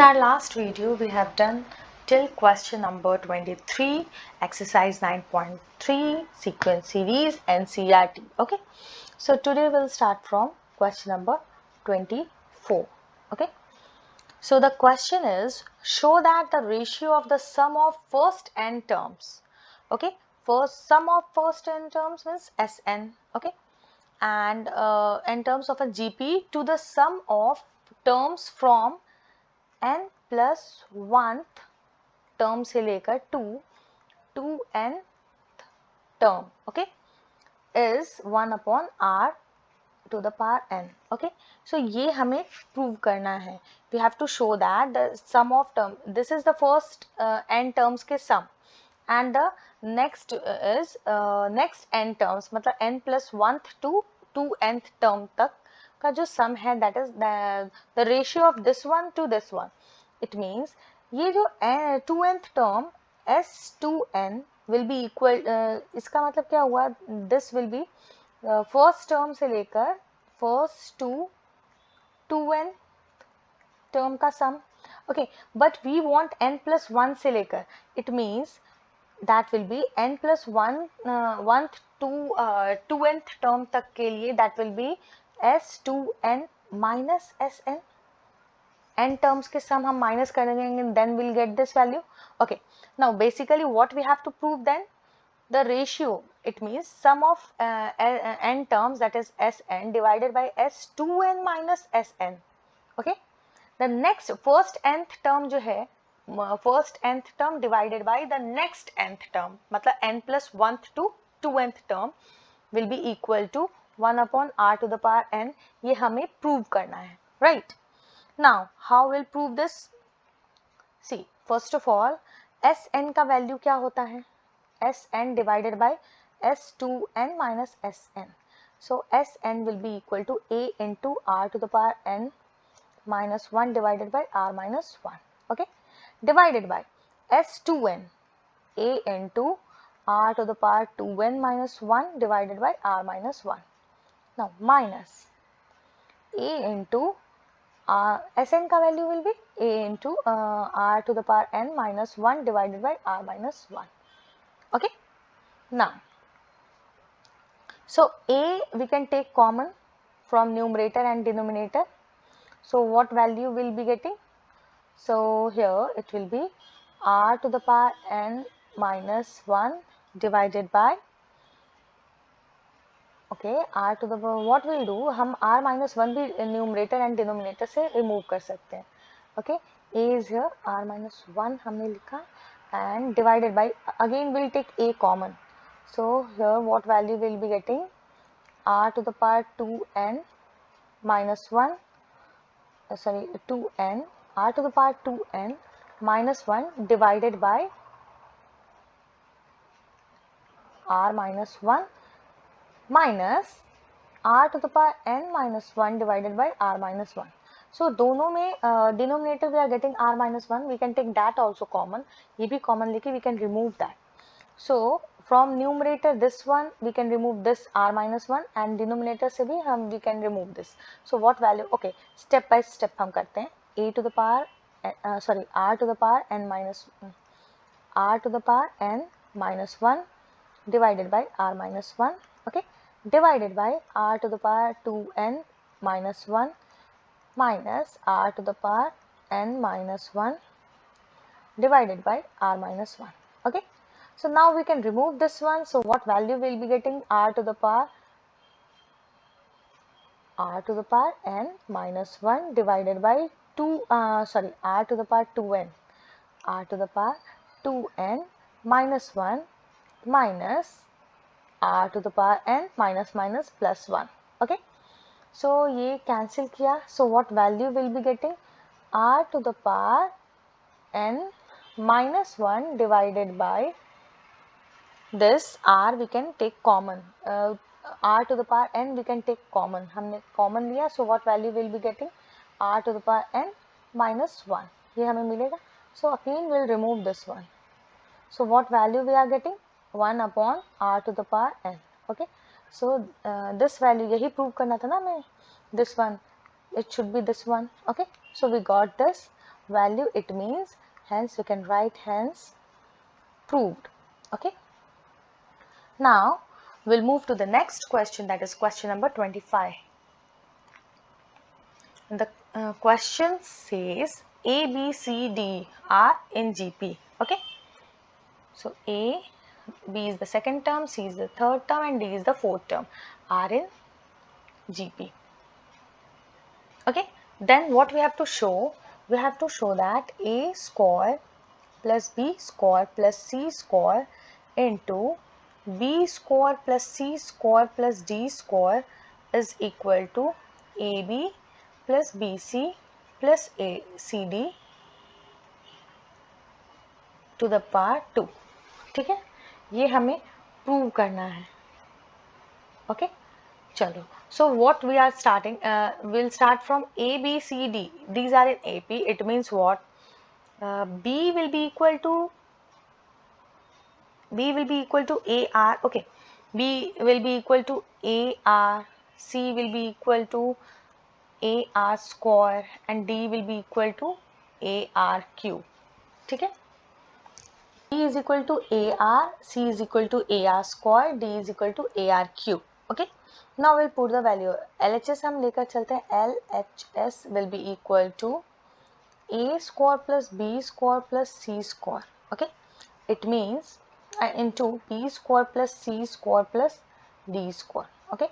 our last video, we have done till question number 23, exercise 9.3, sequence series and CRT. Okay, so today we'll start from question number 24. Okay, so the question is, show that the ratio of the sum of first n terms. Okay, first sum of first n terms means Sn. Okay, and in terms of a GP to the sum of terms from n+1 term से लेकर to n term, okay, is 1/r to the power n. okay, so ये हमें prove करना है. we have to show that the sum of term, this is the first n terms के sum and the next is next n terms, मतलब n+1 to 2nth term तक का जो sum है, that is the ratio of this one to this one. it means ये जो 2nth term s2n will be equal, इसका मतलब क्या हुआ, this will be first term से लेकर फर्स्ट टू n टर्म का sum. Okay, but we want n+1 से लेकर, it means that will be n+1 to nth term तक के लिए that will be s2n minus sn. n terms के sum हम minus करेंगे, then we'll get this value. okay, now basically what we have to prove then, the ratio, it means sum of n terms, that is Sn divided by S2n minus Sn. okay, the next first nth term जो है, first nth term divided by the next nth term, मतलब n+1 to 2nth term will be equal to 1/r to the power n. ये हमें prove करना है, right? now how we'll prove this? see, first of all Sn का value क्या होता है, Sn divided by S2n minus Sn. So Sn will be equal to A into r to the power n minus 1 divided by r minus 1. Okay, divided by S2n, A into r to the power 2n minus 1 divided by r minus 1. Now minus A into Sn का value will be A into r to the power n minus 1 divided by r minus 1. okay, now so A we can take common from numerator and denominator. So what value will be getting? So here it will be r to the power n minus 1 divided by, okay, r to the power, what we'll do, हम r minus 1 भी numerator and denominator से remove कर सकते हैं. okay, A is here, r minus 1 हमने लिखा and divided by, again we'll take A common. So here what value will be getting, r to the power 2n minus 1, 2n, r to the power 2n minus 1 divided by r minus 1 minus r to the power n minus 1 divided by r minus 1. So दोनों में denominator we are getting r minus 1, we can take that also common, ये भी common लेके we can remove that. So from numerator this one we can remove this r minus 1 and denominator से भी हम we can remove this. So what value, okay, step by step हम करते हैं. A to the power r to the power n minus r to the power n minus 1 divided by r minus 1, okay, divided by r to the power 2n minus 1 minus r to the power n minus 1 divided by r minus 1. okay, so now we can remove this one. So what value will be getting, r to the power n minus 1 divided by r to the power 2n, r to the power 2n minus 1 minus r to the power n minus minus plus 1. okay, so ये cancel किया. So what value will be getting, r to the power n minus 1 divided by this r we can take common, r to the power n we can take common, हमने common लिया. So what value will be getting, r to the power n minus 1, ये हमें मिलेगा. So again we'll remove this one. So what value we are getting, 1/r to the power n. okay, so this value यही prove करना था ना हमें, this one, it should be this one. okay, so we got this value, it means hence we can write hence proved. Okay. Now we'll move to the next question, that is question number 25. And the question says A, B, C, D are in GP. Okay. So A, B is the second term, C is the third term, and D is the fourth term, are in GP. Okay. Then what we have to show? We have to show that A square plus B square plus C square into B square plus C square plus D square is equal to AB plus BC plus ACD to the power 2. ठीक है, ये हमें prove करना है. Okay, चलो. So what we are starting, we'll start from A, B, C, D. These are in AP. It means what? B will be equal to AR. Okay, B will be equal to AR. C will be equal to AR square and D will be equal to AR cube. ठीक है. B is equal to AR, C is equal to AR square, D is equal to AR cube. Okay. Now we'll put the value. LHS हम लेकर चलते हैं. LHS will be equal to A square plus B square plus C square. Okay. It means into B square plus C square plus D square. Okay.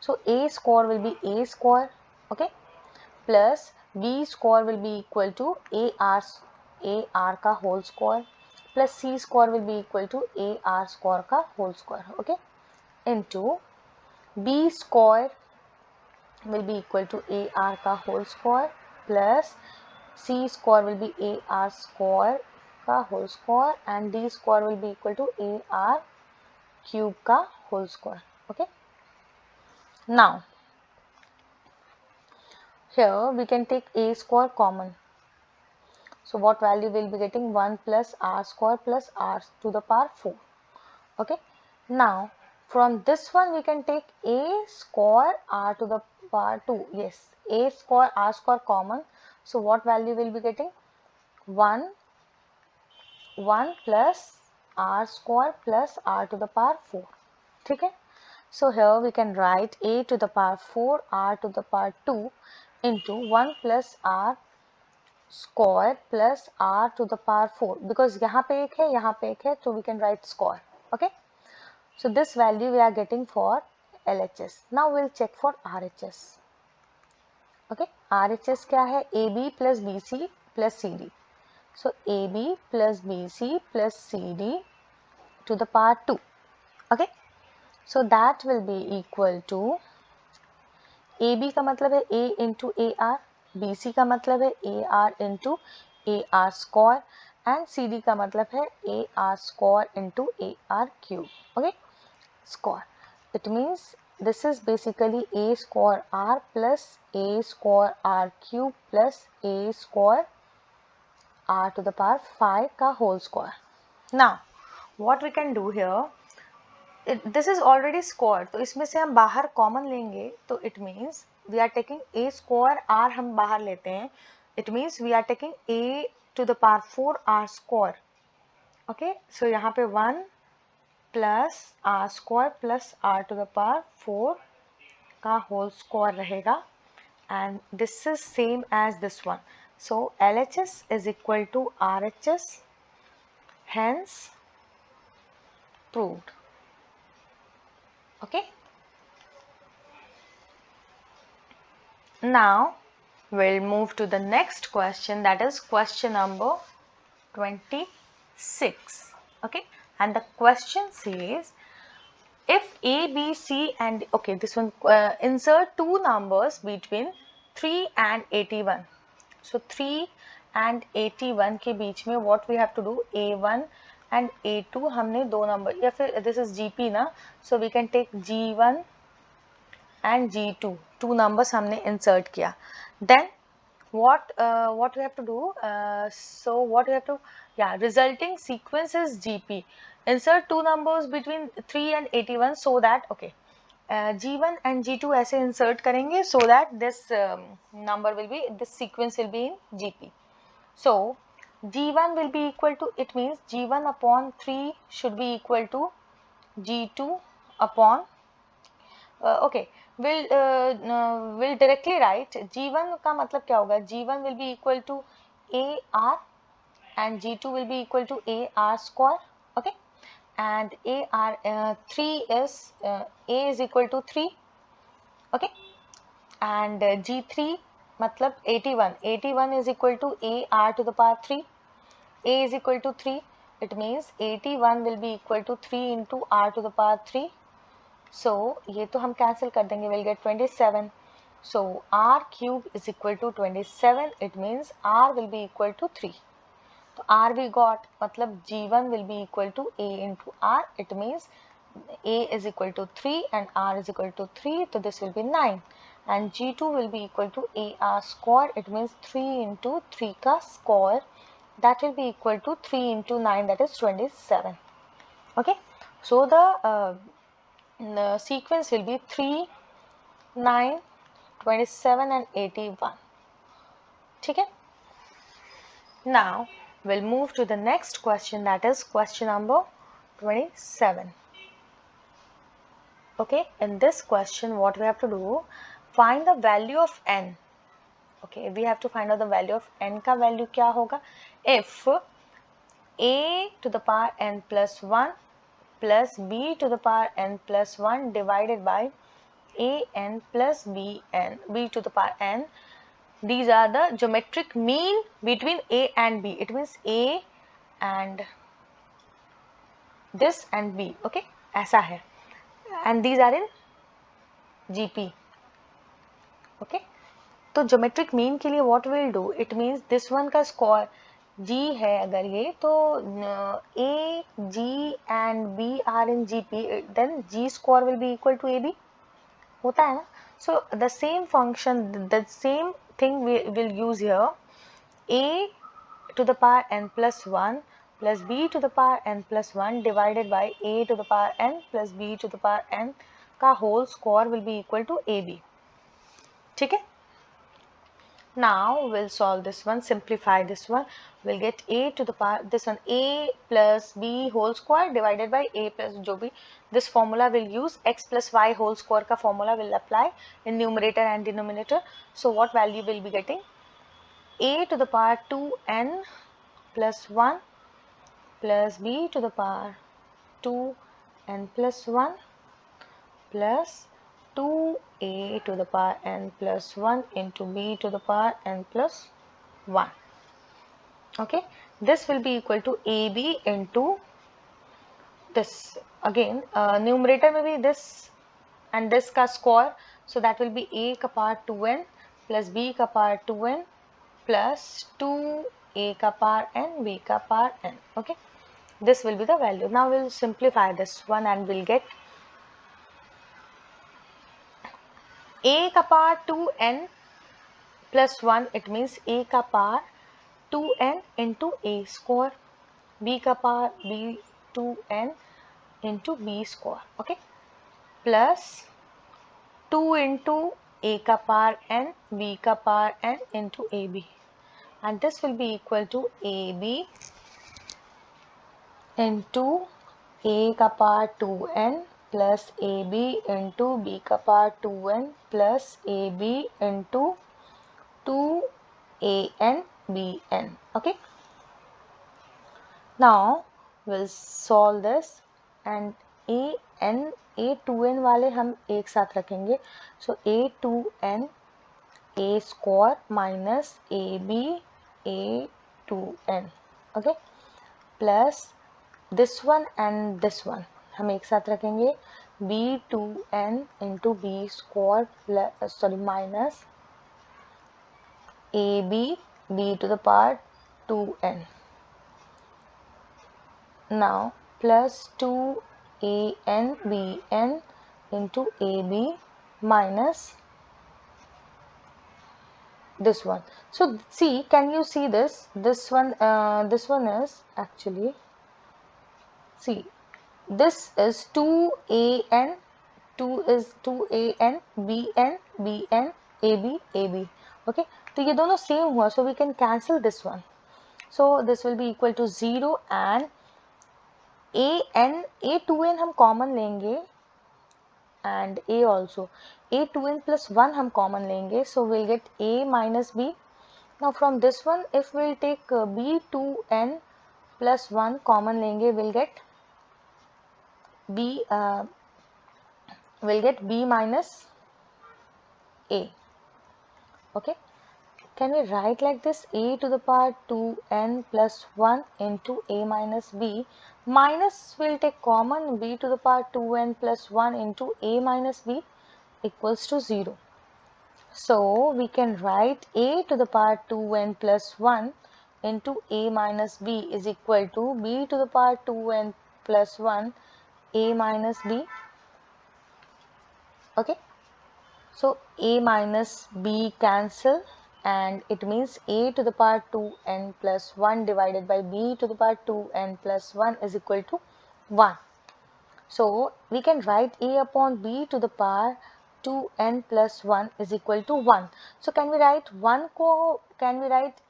So A square will be A square. Okay. Plus B square will be equal to AR का whole square plus C square will be equal to AR square का whole square. Okay. Into B square will be equal to AR का whole square plus C square will be AR square का whole square and D square will be equal to AR cube का whole square. Okay. Now here we can take A square common. So what value will be getting? 1 plus R square plus R to the power 4. Okay. Now from this one we can take A square R to the power 2. Yes, A square R square common. So what value will be getting? 1 plus R square plus R to the power 4. Okay. So here we can write A to the power 4 R to the power 2 into 1 plus R square plus R to the power 4, because यहाँ पे एक है, यहाँ पे एक है, so we can write square. Okay. So this value we are getting for LHS. Now we'll check for RHS. Okay. RHS क्या है? AB plus BC plus CD. So AB plus BC plus CD to the power 2. Okay. So that will be equal to AB का मतलब है A into AR, BC का मतलब है AR into AR square and CD का मतलब है AR square into AR cube. Okay, square. It means this is basically A square R plus A square R cube plus A square R to the power 5 का whole square. Now what we can do here, this is already square, तो इसमें से हम बाहर common लेंगे, तो it means we are taking A square R हम बाहर लेते हैं, it means we are taking A to the power 4 R square. Okay, so यहाँ पे 1 plus R square plus R to the power 4 का होल स्क्वायर रहेगा and this is same as this one. So LHS is equal to RHS, hence proved. Okay. Now we'll move to the next question, that is question number 26. Okay, and the question says if A, B, C and okay, this one insert two numbers between 3 and 81. So 3 and 81 के बीच में what we have to do, A1 and A2 हमने दो number, या फिर this is GP ना, so we can take G1 and G2, two numbers हमने insert किया. Then what we have to do, so what we have to, yeah, resulting sequence is GP. Insert two numbers between 3 and 81 so that, okay, G1 and G2 ऐसे insert करेंगे so that this number will be, this sequence will be in GP. So g1 will be equal to, it means g1 upon 3 should be equal to g2 upon okay, we'll directly write g1 का मतलब क्या होगा, g1 will be equal to ar and g2 will be equal to ar square. Okay, and ar 3 is a is equal to 3. Okay, and g3 मतलब 81 is equal to ar to the power 3. A is equal to 3, it means 81 will be equal to 3 into r to the power 3. So ये तो हम cancel कर देंगे, we'll get 27. So r cube is equal to 27, it means r will be equal to 3. तो r we got, मतलब g1 will be equal to a into r, it means a is equal to 3 and r is equal to 3, so this will be 9. And g2 will be equal to ar square, it means 3 into 3 का square, that will be equal to 3 into 9, that is 27. Okay, so the sequence will be 3, 9, 27 and 81. ठीक है? Now we'll move to the next question, that is question number 27. Okay, in this question what we have to do, find the value of n. Okay, we have to find out the value of n का value क्या होगा, if a to the power n plus 1 plus b to the power n plus 1 divided by a n plus b to the power n. These are the geometric mean between a and b. It means a and this and b. Okay, ऐसा है. And these are in GP. Okay, तो geometric mean के लिए what we'll do, it means this one का square g है अगर ये, तो a, g and b are in GP, then g square will be equal to ab. होता है ना? So the same function, the same thing we will use here. A to the power n plus 1 plus b to the power n plus 1 divided by a to the power n plus b to the power n का whole square will be equal to ab. ठीक है? Now we'll solve this one, simplify this one. We'll get a to the power, this one, a plus b whole square divided by a plus जो भी, this formula will use, x plus y whole square का formula will apply in numerator and denominator. So what value will be getting, a to the power 2n plus 1 plus b to the power 2n plus 1 plus 2a to the power n plus 1 into b to the power n plus 1. Okay, this will be equal to ab into this. Again numerator में भी this and this का square, so that will be a का power 2n plus b का power 2n plus 2a का power n, b का power n. Okay, this will be the value. Now we'll simplify this one and we'll get a का power 2n plus 1, it means a का power 2n into a square, b का power b 2n into b square. Okay, plus 2 into a का power n, b का power n into ab, and this will be equal to ab into a का power 2n plus ab into b का power 2n plus ab into 2an bn. Okay, now we'll solve this and a2n वाले हम एक साथ रखेंगे. So a2n a square minus ab a2n. Okay, plus this one and this one हम एक साथ रखेंगे, b2n into b square plus minus ab b to the power 2n. Now plus 2an bn into ab minus this one. So see, can you see this? This one is actually, see, this is 2an, 2 is 2an bn bn ab ab. Okay, तो ये दोनों same हुआ, so we can cancel this one. So this will be equal to 0 and a2n हम common लेंगे and a also. a2n plus 1 हम common लेंगे, so we'll get a minus b. Now from this one, if we'll take b2n plus 1 common लेंगे, we'll get b minus a. Okay, can we write like this? A to the power 2n plus 1 into a minus b, minus will take common, b to the power 2n plus 1 into a minus b equals to 0. So we can write a to the power 2n plus 1 into a minus b is equal to b to the power 2n plus 1 a minus b. Okay, so a minus b cancel, and it means a to the power 2n plus 1 divided by b to the power 2n plus 1 is equal to 1. So we can write a upon b to the power 2n plus 1 is equal to 1. So can we write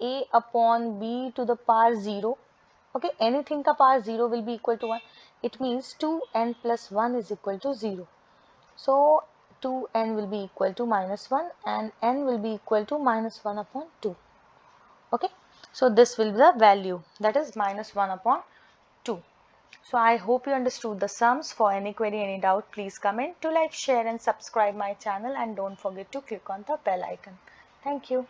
a upon b to the power 0? Okay, anything ka power 0 will be equal to 1. It means 2n plus 1 is equal to 0. So 2n will be equal to minus 1 and n will be equal to minus 1 upon 2. Okay, so this will be the value, that is minus 1 upon 2. So I hope you understood the sums. For any query, any doubt, please comment. To like, share and subscribe my channel, and don't forget to click on the bell icon. Thank you.